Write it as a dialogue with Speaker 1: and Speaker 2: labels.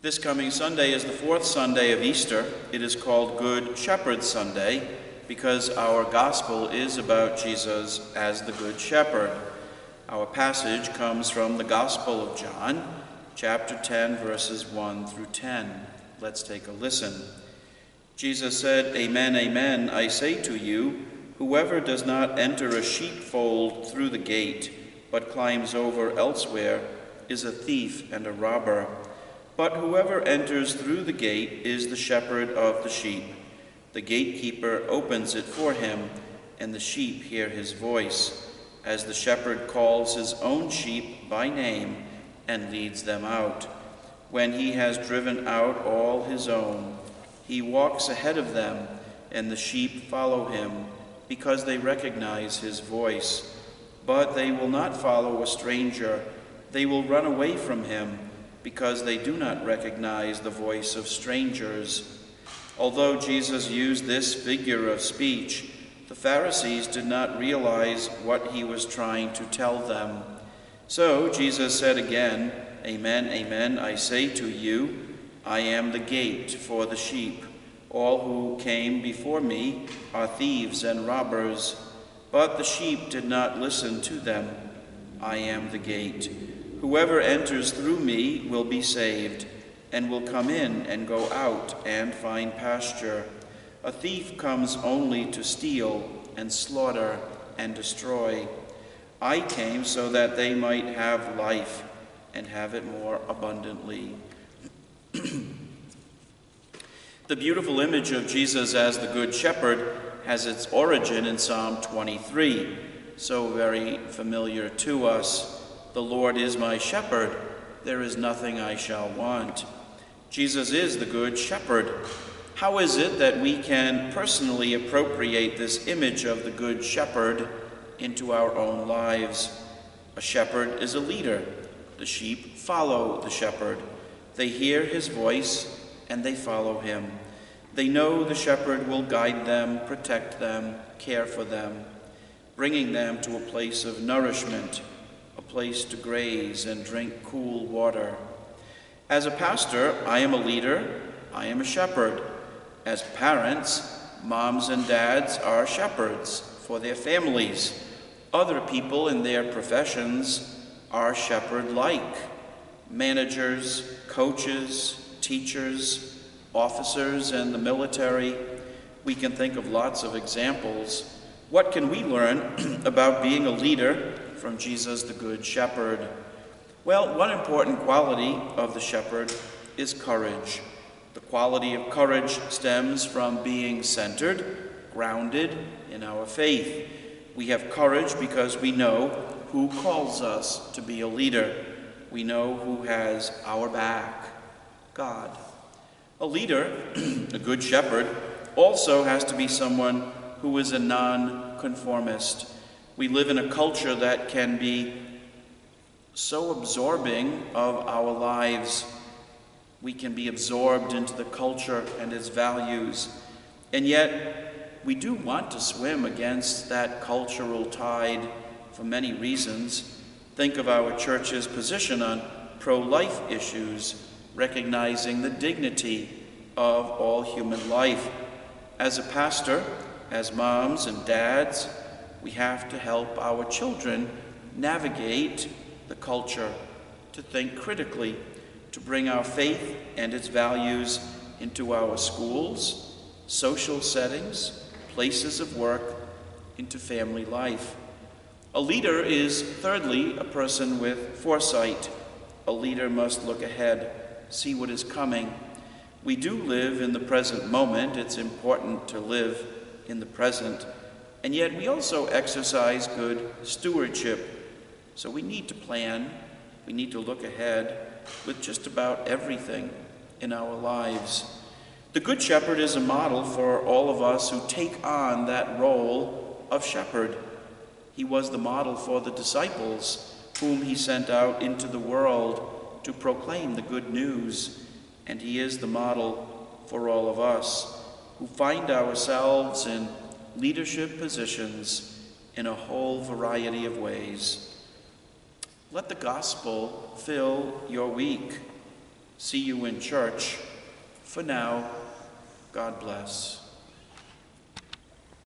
Speaker 1: This coming Sunday is the fourth Sunday of Easter. It is called Good Shepherd Sunday because our gospel is about Jesus as the Good Shepherd. Our passage comes from the Gospel of John, chapter 10, verses 1 through 10. Let's take a listen. Jesus said, "Amen, amen, I say to you, whoever does not enter a sheepfold through the gate, but climbs over elsewhere, is a thief and a robber. But whoever enters through the gate is the shepherd of the sheep. The gatekeeper opens it for him, and the sheep hear his voice, as the shepherd calls his own sheep by name and leads them out. When he has driven out all his own, he walks ahead of them, and the sheep follow him, because they recognize his voice. But they will not follow a stranger. They will run away from him, because they do not recognize the voice of strangers." Although Jesus used this figure of speech, the Pharisees did not realize what he was trying to tell them. So Jesus said again, "Amen, amen, I say to you, I am the gate for the sheep. All who came before me are thieves and robbers, but the sheep did not listen to them. I am the gate. Whoever enters through me will be saved, and will come in and go out and find pasture. A thief comes only to steal and slaughter and destroy. I came so that they might have life and have it more abundantly." The beautiful image of Jesus as the Good Shepherd has its origin in Psalm 23, so very familiar to us. "The Lord is my shepherd, there is nothing I shall want." Jesus is the Good Shepherd. How is it that we can personally appropriate this image of the Good Shepherd into our own lives? A shepherd is a leader. The sheep follow the shepherd. They hear his voice and they follow him. They know the shepherd will guide them, protect them, care for them, bringing them to a place of nourishment, a place to graze and drink cool water. As a pastor, I am a leader, I am a shepherd. As parents, moms and dads are shepherds for their families. Other people in their professions are shepherd-like. Managers, coaches, teachers, officers in the military. We can think of lots of examples. What can we learn about being a leader from Jesus the Good Shepherd? Well, one important quality of the shepherd is courage. The quality of courage stems from being centered, grounded in our faith. We have courage because we know who calls us to be a leader. We know who has our back, God. A leader, a good shepherd, also has to be someone who is a non-conformist. We live in a culture that can be so absorbing of our lives. We can be absorbed into the culture and its values. And yet, we do want to swim against that cultural tide for many reasons. Think of our church's position on pro-life issues, recognizing the dignity of all human life. As a pastor, as moms and dads, we have to help our children navigate the culture, to think critically, to bring our faith and its values into our schools, social settings, places of work, into family life. A leader is, thirdly, a person with foresight. A leader must look ahead, see what is coming. We do live in the present moment. It's important to live in the present. And yet we also exercise good stewardship. So we need to plan, we need to look ahead with just about everything in our lives. The Good Shepherd is a model for all of us who take on that role of shepherd. He was the model for the disciples whom he sent out into the world to proclaim the good news. And he is the model for all of us who find ourselves in leadership positions in a whole variety of ways. Let the gospel fill your week. See you in church. For now, God bless.